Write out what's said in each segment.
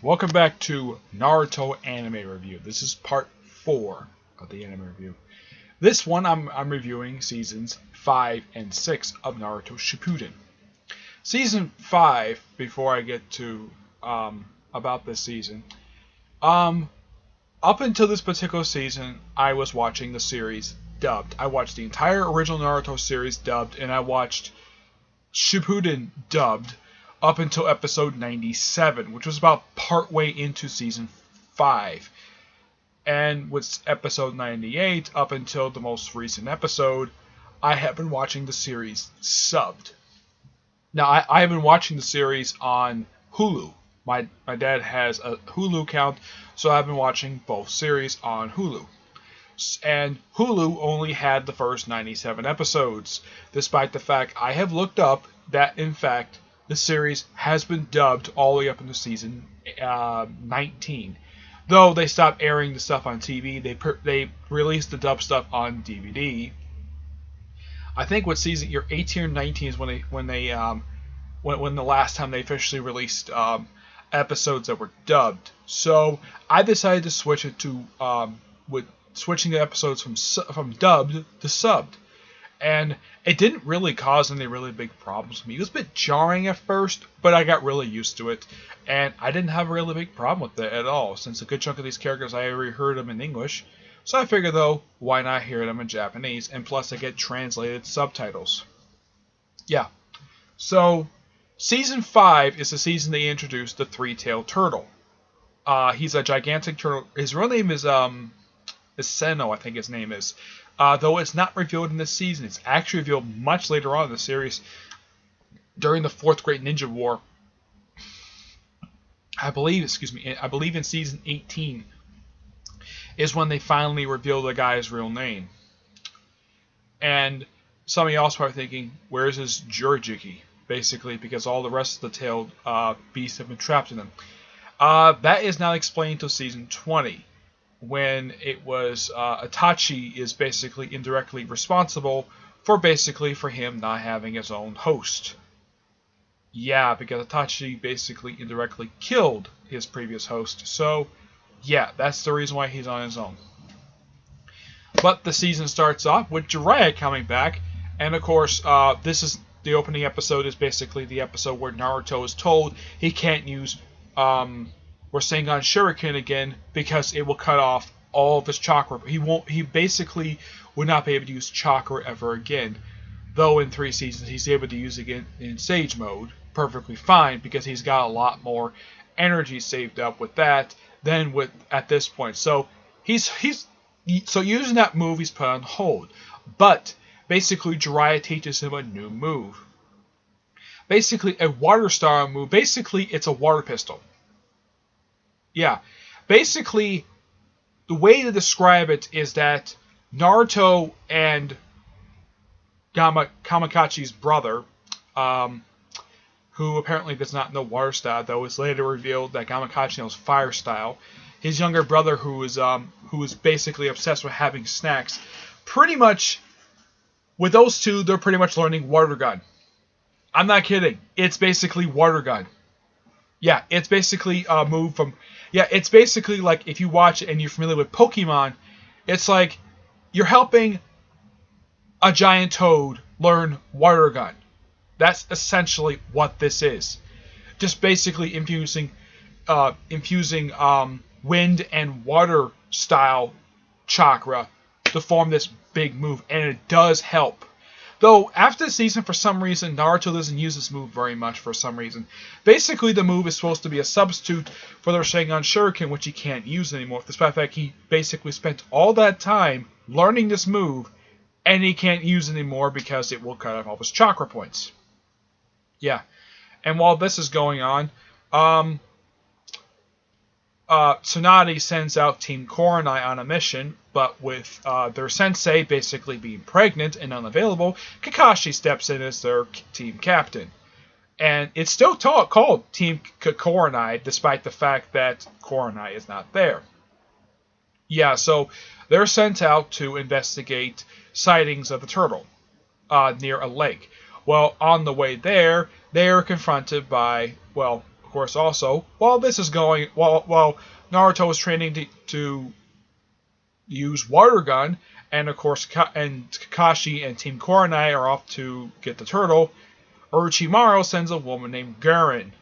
Welcome back to Naruto Anime Review. This is part 4 of the anime review. This one I'm reviewing seasons 5 and 6 of Naruto Shippuden. Season 5, before I get to about this season, up until this particular season, I was watching the series dubbed. I watched the entire original Naruto series dubbed, and I watched Shippuden dubbed up until episode 97, which was about partway into season 5. And with episode 98 up until the most recent episode, I have been watching the series subbed. Now, I have been watching the series on Hulu. My dad has a Hulu account, so I've been watching both series on Hulu. And Hulu only had the first 97 episodes, despite the fact I have looked up that, in fact, the series has been dubbed all the way up into season 19. Though they stopped airing the stuff on TV, they released the dub stuff on DVD. I think what season year 18 or 19 is when the last time they officially released episodes that were dubbed. So I decided to switch it to switching the episodes from dubbed to subbed. And it didn't really cause any really big problems for me. It was a bit jarring at first, but I got really used to it. And I didn't have a really big problem with it at all, since a good chunk of these characters I already heard them in English. So I figured, though, why not hear them in Japanese? And plus I get translated subtitles. Yeah. So, Season 5 is the season they introduced the three-tailed turtle. He's a gigantic turtle. His real name is Seno, I think his name is. Though it's not revealed in this season. It's actually revealed much later on in the series, during the Fourth Great Ninja War. I believe in season 18 is when they finally reveal the guy's real name. And some of you also are thinking, where's his Jurajiki? Basically, because all the rest of the tailed beasts have been trapped in him. That is not explained until season 20. When it was Itachi is basically indirectly responsible for him not having his own host. Yeah, because Itachi basically indirectly killed his previous host. So, yeah, that's the reason why he's on his own. But the season starts off with Jiraiya coming back, and of course, this is the opening episode. Is basically the episode where Naruto is told he can't use Rasengan Shuriken again because it will cut off all of his chakra. He basically would not be able to use chakra ever again. Though in 3 seasons he's able to use it again in Sage mode perfectly fine, because he's got a lot more energy saved up with that than with at this point. So so using that move he's put on hold. But basically Jiraiya teaches him a new move. Basically a water style move. Basically it's a water pistol. Yeah, basically, the way to describe it is that Naruto and Kamikaze's brother, who apparently does not know water style, though it's later revealed that Kamikaze knows fire style, his younger brother, who is basically obsessed with having snacks, pretty much, with those two, they're pretty much learning water gun. I'm not kidding. It's basically water gun. Yeah, it's basically a move from... Yeah, it's basically like if you watch it and you're familiar with Pokemon, it's like you're helping a giant toad learn water gun. That's essentially what this is. Just basically infusing wind and water style chakra to form this big move, and it does help. Though, after the season, for some reason, Naruto doesn't use this move very much for some reason. Basically, the move is supposed to be a substitute for the Rasengan Shuriken, which he can't use anymore, despite the fact he basically spent all that time learning this move, and he can't use it anymore because it will cut off all his chakra points. Yeah. And while this is going on, Tsunade sends out Team Koronai on a mission, but with their sensei basically being pregnant and unavailable, Kakashi steps in as their team captain. And it's still called Team Koronai, despite the fact that Koronai is not there. Yeah, so they're sent out to investigate sightings of the turtle near a lake. Well, on the way there, they are confronted by, well, course, also, while this is going, while Naruto is training to use water gun, and of course, Kakashi and Team Koronai are off to get the turtle, Orochimaru sends a woman named Garen.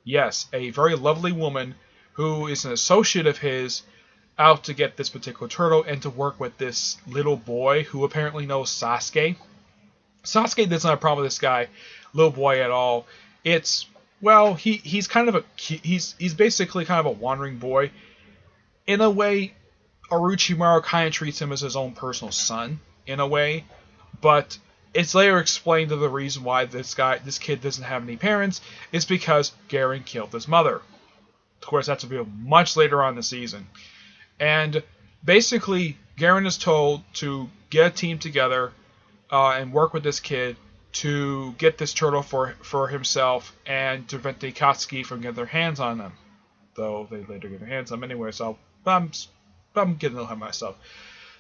Yes, a very lovely woman who is an associate of his, out to get this particular turtle and to work with this little boy who apparently knows Sasuke. Sasuke doesn't have a problem with this guy, little boy, at all. It's, well, he's kind of he's basically kind of a wandering boy. In a way, Orochimaru kind of treats him as his own personal son, in a way, but it's later explained that the reason why this kid doesn't have any parents is because Garen killed his mother. Of course, that's revealed much later on in the season. And basically, Garen is told to get a team together and work with this kid to get this turtle for himself and to prevent the Akatsuki from getting their hands on them. Though they later get their hands on them anyway, so I'm getting a little ahead of myself.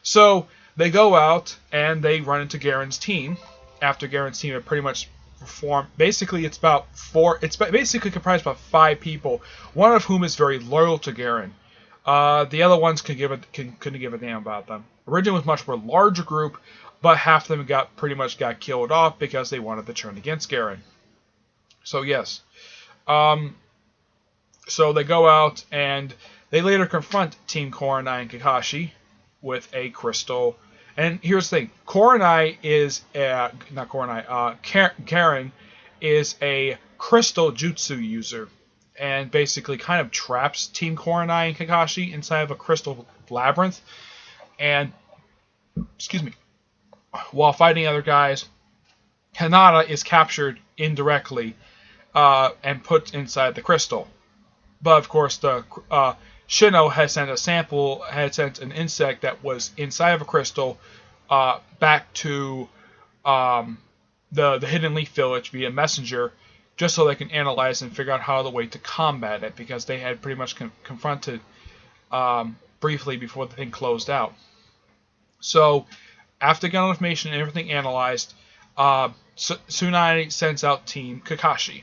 So they go out and they run into Garen's team. After Garen's team had pretty much formed, basically it's basically comprised of about 5 people, one of whom is very loyal to Garen. The other ones couldn't give a damn about them. Originally it was much more larger group, but half of them pretty much got killed off because they wanted to turn against Garen. So yes. So they go out and they later confront Team Koronai and Kakashi with a crystal. And here's the thing: Garen is a crystal jutsu user, and basically kind of traps Team Koronai and Kakashi inside of a crystal labyrinth. And while fighting other guys, Hinata is captured indirectly and put inside the crystal. But of course, the Shino had sent an insect that was inside of a crystal back to the Hidden Leaf Village via messenger, just so they can analyze and figure out how the way to combat it, because they had pretty much confronted briefly before the thing closed out. So after getting information and everything analyzed, Tsunade sends out Team Kakashi.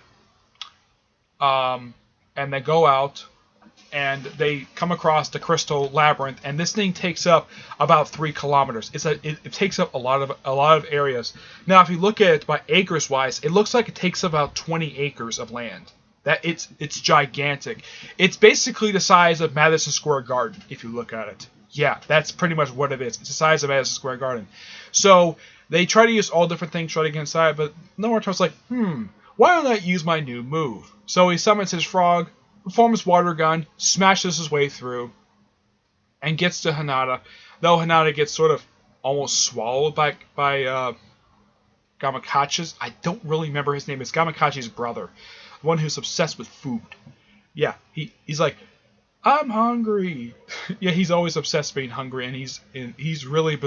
And they go out and they come across the crystal labyrinth, and this thing takes up about 3 kilometers. It takes up a lot of areas. Now, if you look at it by acres wise, it looks like it takes about 20 acres of land. That it's gigantic. It's basically the size of Madison Square Garden if you look at it. Yeah, that's pretty much what it is. It's the size of Madison Square Garden. So they try to use all different things, try to get inside, but Naruto's like, why don't I use my new move? So he summons his frog, performs water gun, smashes his way through, and gets to Hinata. Though Hinata gets sort of almost swallowed by Gamakachi's. I don't really remember his name. It's Gamakachi's brother, the one who's obsessed with food. Yeah, he's like, I'm hungry. Yeah, he's always obsessed being hungry, and he's really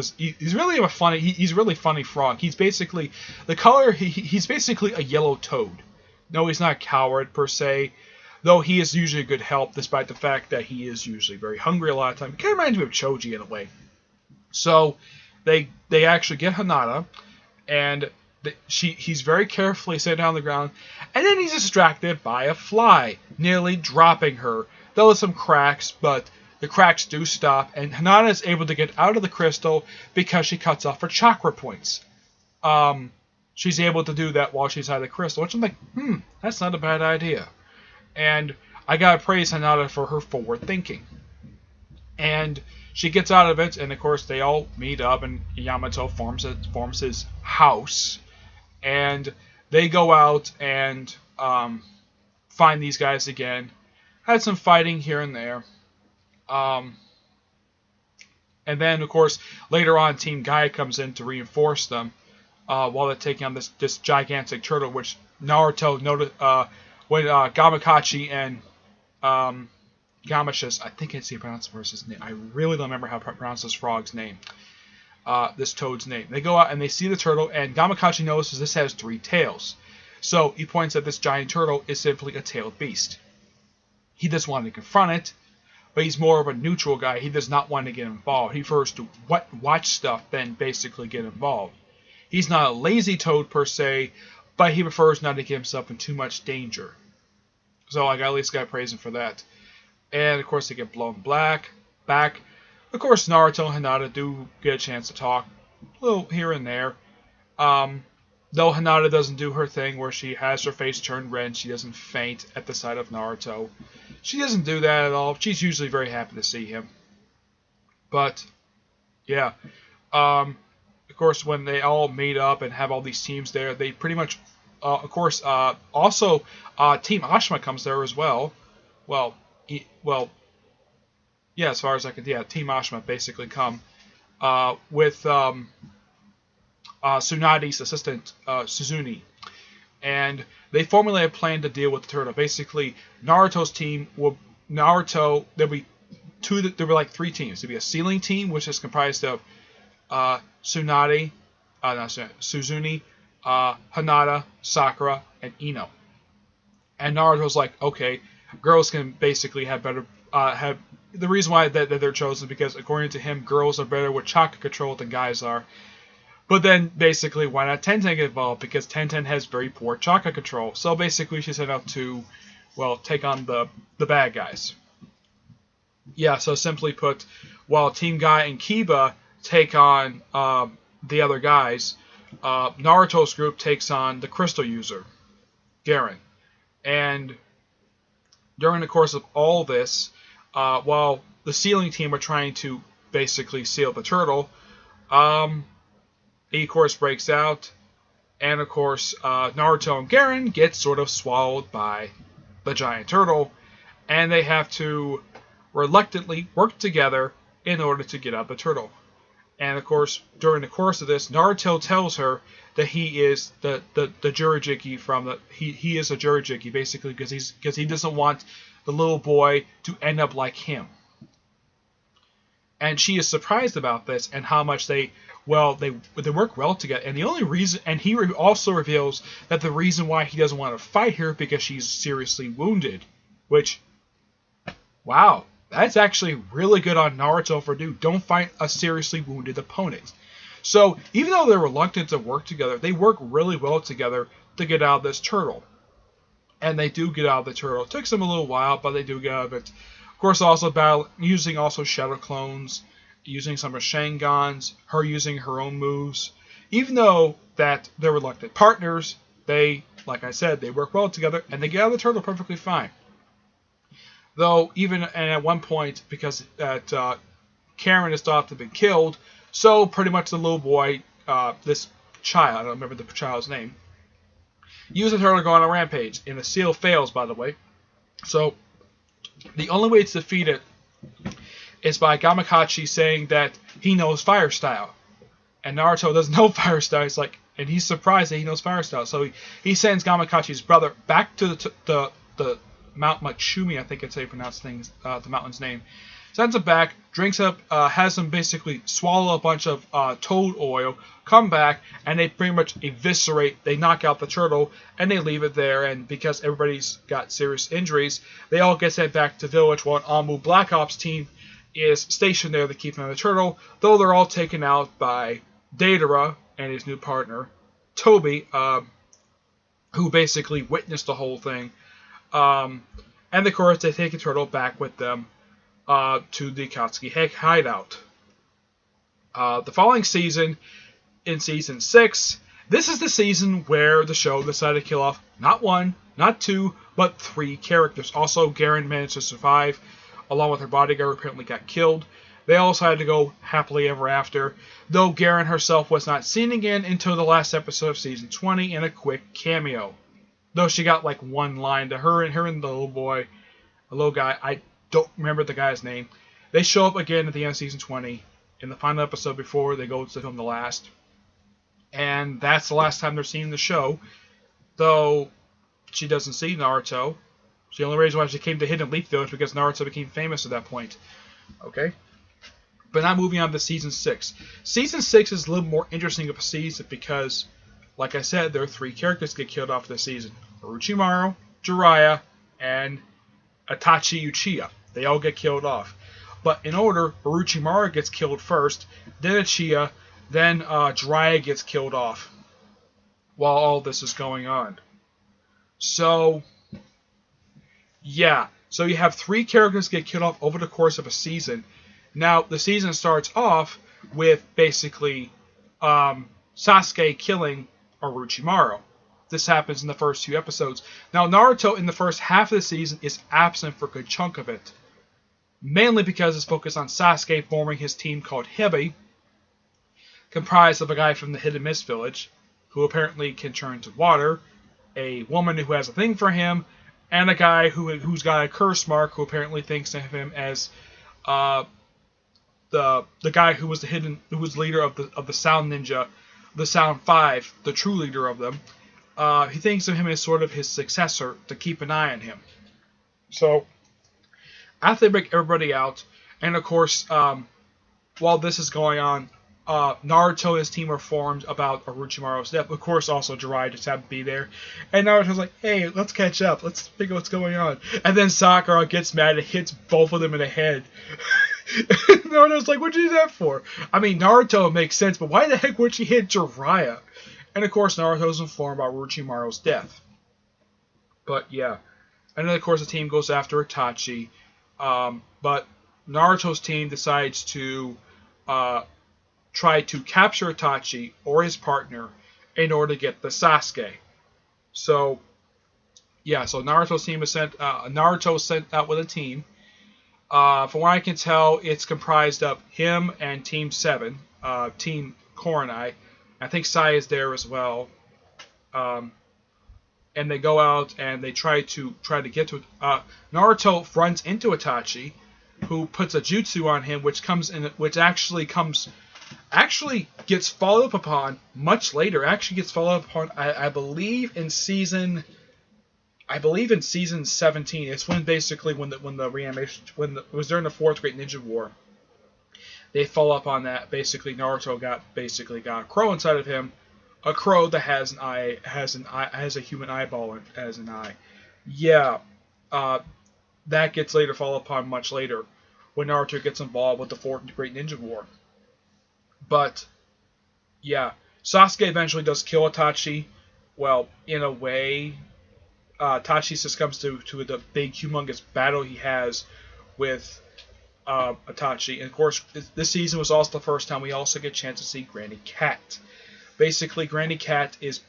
funny frog. He's basically the color. He's basically a yellow toad. No, he's not a coward per se, though he is usually a good help, despite the fact that he is usually very hungry a lot of time. It kind of reminds me of Choji in a way. So they actually get Hinata, and he's very carefully set down on the ground, and then he's distracted by a fly, nearly dropping her. There were some cracks, but the cracks do stop, and Hinata is able to get out of the crystal because she cuts off her chakra points. She's able to do that while she's out of the crystal, which I'm like, that's not a bad idea. And I gotta praise Hinata for her forward thinking. And she gets out of it, and of course they all meet up, and Yamato forms his house, and they go out and find these guys again. Had some fighting here and there. And then, of course, later on, Team Gaia comes in to reinforce them while they're taking on this gigantic turtle, which Naruto noted when Gamakachi and Gamashus, I think it's the pronounce his name. I really don't remember how to pronounce this frog's name. This toad's name. They go out and they see the turtle, and Gamakachi notices this has 3 tails. So he points out this giant turtle is simply a tailed beast. He doesn't want to confront it, but he's more of a neutral guy. He does not want to get involved. He prefers to watch stuff than basically get involved. He's not a lazy toad per se, but he prefers not to get himself in too much danger. So I at least got to praise him for that. And of course they get blown back. Of course Naruto and Hinata do get a chance to talk, a little here and there. Though Hinata doesn't do her thing where she has her face turned red and she doesn't faint at the sight of Naruto. She doesn't do that at all. She's usually very happy to see him. But, yeah. Of course, when they all meet up and have all these teams there, they pretty much, also, Team Ashima comes there as well. Well, yeah, as far as I could, yeah, Team Ashima basically come with Tsunadi's assistant, Suzune. And they formulate a plan to deal with the turtle. Basically, Naruto's team will, there'll be like three teams. There'll be a ceiling team, which is comprised of Suzune, Hinata, Sakura, and Ino. And Naruto's like, okay, girls can basically have better, have, the reason why that they're chosen is because according to him, girls are better with chakra control than guys are. But then, basically, why not Tenten get involved? Because Tenten has very poor chakra control. So basically, she set out to, well, take on the bad guys. Yeah, so simply put, while Team Guy and Kiba take on the other guys, Naruto's group takes on the crystal user, Garen. And during the course of all this, while the sealing team are trying to basically seal the turtle, he, of course, breaks out, and, of course, Naruto and Garen get sort of swallowed by the giant turtle, and they have to reluctantly work together in order to get out the turtle. And, of course, during the course of this, Naruto tells her that he is the Jurajiki from the... He is a Jurajiki, basically, because he doesn't want the little boy to end up like him. And she is surprised about this and how much they work well together. And the only reason, and he also reveals that the reason why he doesn't want to fight her because she's seriously wounded. Which, wow, that's actually really good on Naruto for do. Don't fight a seriously wounded opponent. So even though they're reluctant to work together, they work really well together to get out of this turtle. And they do get out of the turtle. It takes them a little while, but they do get out of it. Of course, also using also shadow clones, using some of Sharingan's, her using her own moves. Even though that they're reluctant partners, they, like I said, they work well together, and they get out of the turtle perfectly fine. Though, even at one point, because Karen is thought to have been killed, so pretty much the little boy, this child, I don't remember the child's name, uses the turtle to go on a rampage, and the seal fails, by the way. So, the only way to defeat it is by Gamakachi saying that he knows fire style. And Naruto doesn't know fire style. He's like, and he's surprised that he knows fire style. So he sends Gamakachi's brother back to the Mount Matsumi, I think it's how you pronounce things, the mountain's name. Sends him back, drinks up, has him basically swallow a bunch of toad oil, come back, and they pretty much eviscerate, they knock out the turtle, and they leave it there, and because everybody's got serious injuries, they all get sent back to village while an Amu Black Ops team is stationed there to keep an eye on the turtle, though they're all taken out by Deidara and his new partner, Toby, who basically witnessed the whole thing. And of course, they take the turtle back with them to the Akatsuki hideout. The following season, in Season 6, this is the season where the show decided to kill off not one, not two, but three characters. Also, Garen managed to survive, along with her bodyguard who apparently got killed. They also had to go happily ever after, though Garen herself was not seen again until the last episode of Season 20 in a quick cameo. Though she got like one line to her and the little boy, a little guy, I don't remember the guy's name. They show up again at the end of Season 20 in the final episode before they go to film the last. And that's the last time they're seeing the show, though she doesn't see Naruto. The only reason why she came to Hidden Leaf Village because Naruto became famous at that point. Okay? But now moving on to Season 6. Season 6 is a little more interesting of a season because, like I said, there are three characters that get killed off this season. Orochimaru, Jiraiya, and Itachi Uchiha. They all get killed off. But in order, Orochimaru gets killed first, then Uchiha, then Jiraiya gets killed off while all this is going on. So, Yeah. So you have 3 characters get killed off over the course of a season. Now, the season starts off with basically Sasuke killing Orochimaru. This happens in the first 2 episodes. Now, Naruto in the first half of the season is absent for a good chunk of it. Mainly because it's focused on Sasuke forming his team called Hebe, comprised of a guy from the Hidden Mist Village, who apparently can turn to water, a woman who has a thing for him, and a guy who's got a curse mark who apparently thinks of him as the guy who was leader of the Sound Ninja, the Sound Five, the true leader of them. He thinks of him as sort of his successor to keep an eye on him. So after they break everybody out, and of course, while this is going on, Naruto and his team are formed about Orochimaru's death. Of course, also Jiraiya just happened to be there. And Naruto's like, hey, let's catch up. Let's figure what's going on. And then Sakura gets mad and hits both of them in the head. Naruto's like, what'd you do that for? I mean, Naruto makes sense, but why the heck would she hit Jiraiya? And of course, Naruto's informed about Orochimaru's death. But yeah. And then, of course, the team goes after Itachi. But Naruto's team decides to try to capture Itachi or his partner in order to get the Sasuke. So, yeah, so Naruto's team is sent. Naruto sent out with a team. From what I can tell, it's comprised of him and Team 7, Team Koronai. I think Sai is there as well. And they go out and they try to get to. Naruto runs into Itachi, who puts a jutsu on him, which actually gets followed up upon much later. Actually gets followed up upon, I believe in season 17. It's when basically when the reanimation it was during the Fourth Great Ninja War. They follow up on that. Basically, Naruto got a crow inside of him, a crow that has a human eyeball as an eye. Yeah, that gets later followed upon much later when Naruto gets involved with the Fourth Great Ninja War. But yeah, Sasuke eventually does kill Itachi. Well, in a way, Itachi succumbs to the big, humongous battle he has with Itachi. And of course, this season was also the first time we also get a chance to see Granny Cat. Basically, Granny Cat is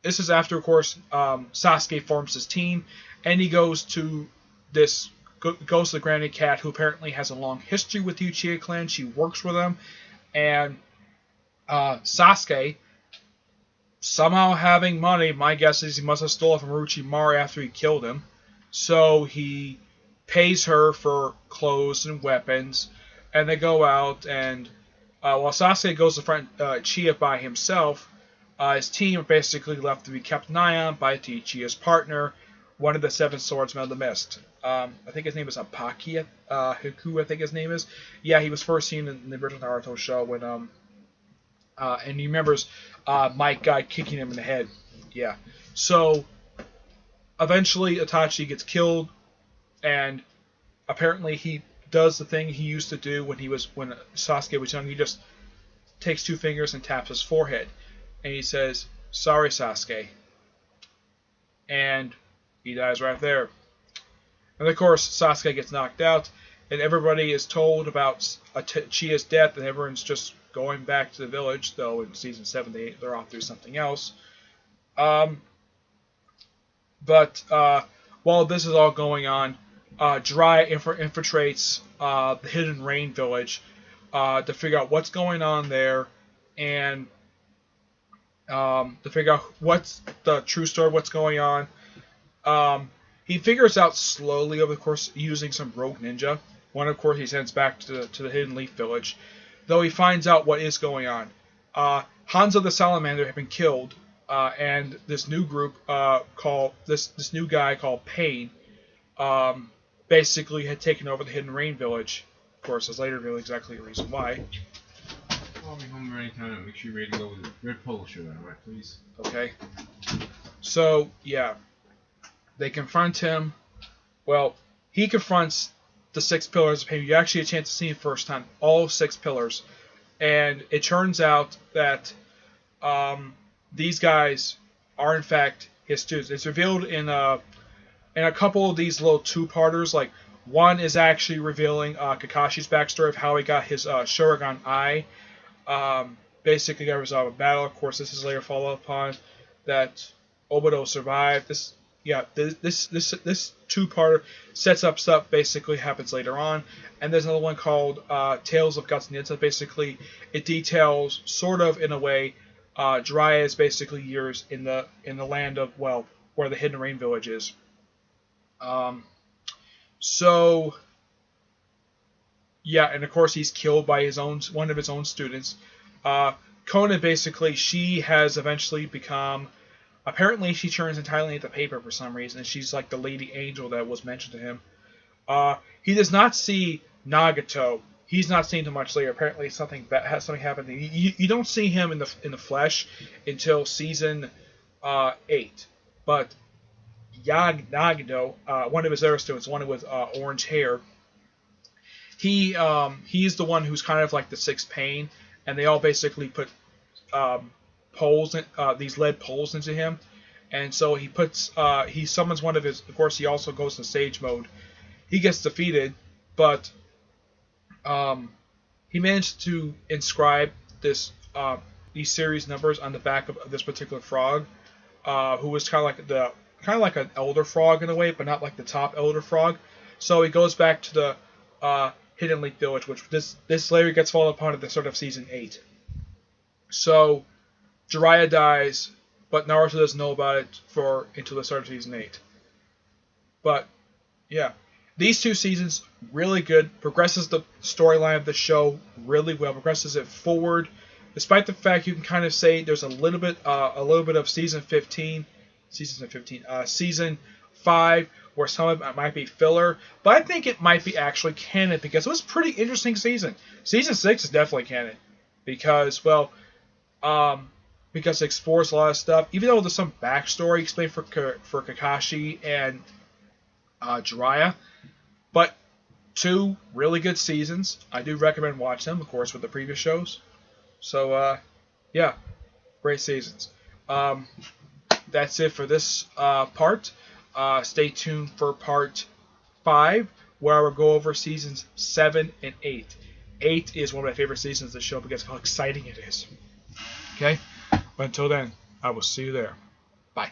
this is after, of course, Sasuke forms his team, and he goes to Granny Cat, who apparently has a long history with the Uchiha clan. She works with them, and Sasuke, somehow having money, my guess is he must have stolen from Orochimaru after he killed him. So he pays her for clothes and weapons, and they go out, and while Sasuke goes to front Uchiha by himself, his team are basically left to be kept an eye on by Uchiha's partner, one of the 7 swordsmen of the mist. I think his name is Apaki, Hiku, I think his name is. Yeah, he was first seen in the original Naruto show when, and he remembers Mike guy kicking him in the head. Yeah. So, eventually Itachi gets killed, and apparently he does the thing he used to do when Sasuke was young. He just takes 2 fingers and taps his forehead, and he says, "Sorry, Sasuke," and he dies right there. And of course, Sasuke gets knocked out, and everybody is told about Uchiha's death, and everyone's just going back to the village, though in season 7 they're off doing something else. But while this is all going on, Jiraiya infiltrates the Hidden Rain village to figure out what's going on there, and to figure out what's the true story, what's going on. He figures out slowly over the course using some rogue ninja. One, of course, he sends back to the Hidden Leaf village, though he finds out what is going on. Hanzo the Salamander had been killed, and this new group called this new guy called Pain basically had taken over the Hidden Rain village. Of course, as later revealed exactly the reason why. I'll be home any time. Make sure you're ready to go with the red polo shirt on, right, please? Okay. So, yeah. They confront him. Well, he confronts the 6 pillars of pain. You actually get a chance to see him first time. All 6 pillars. And it turns out that these guys are, in fact, his students. It's revealed in a couple of these little two-parters. Like one is actually revealing Kakashi's backstory of how he got his Sharingan Eye. Basically, there was a battle. Of course, this is later followed upon that Obito survived. This two-parter sets up stuff. Basically, happens later on. And there's another one called Tales of Guts and Ninja. Basically, it details, sort of in a way, Jiraiya's basically years in the land of, well, where the Hidden Rain Village is. So yeah, and of course he's killed by one of his own students. Conan, basically, she has eventually become. Apparently, she turns entirely into paper for some reason. She's like the lady angel that was mentioned to him. He does not see Nagato. He's not seen too much later. Apparently, something happened. You don't see him in the flesh until season 8. But Nagato, one of his other students, one with orange hair, he's the one who's kind of like the sixth pain, and they all basically put these lead poles into him, and so he summons one of his. Of course, he also goes to sage mode. He gets defeated, but he managed to inscribe these series numbers on the back of this particular frog, who was kind of like an elder frog in a way, but not like the top elder frog. So he goes back to the Hidden Leaf Village, which this later gets followed upon at the start of season 8. So Jiraiya dies, but Naruto doesn't know about it until the start of season 8. But yeah, these two seasons really good. Progresses the storyline of the show really well. Progresses it forward, despite the fact you can kind of say there's a little bit of season 5 where some of it might be filler, but I think it might be actually canon because it was a pretty interesting season. Season 6 is definitely canon because it explores a lot of stuff. Even though there's some backstory explained for Kakashi and Jiraiya, but 2 really good seasons. I do recommend watching them, of course, with the previous shows. So yeah, great seasons. That's it for this part. Stay tuned for part 5, where I will go over seasons 7 and 8. 8 is one of my favorite seasons of the show because of how exciting it is. Okay? But until then, I will see you there. Bye.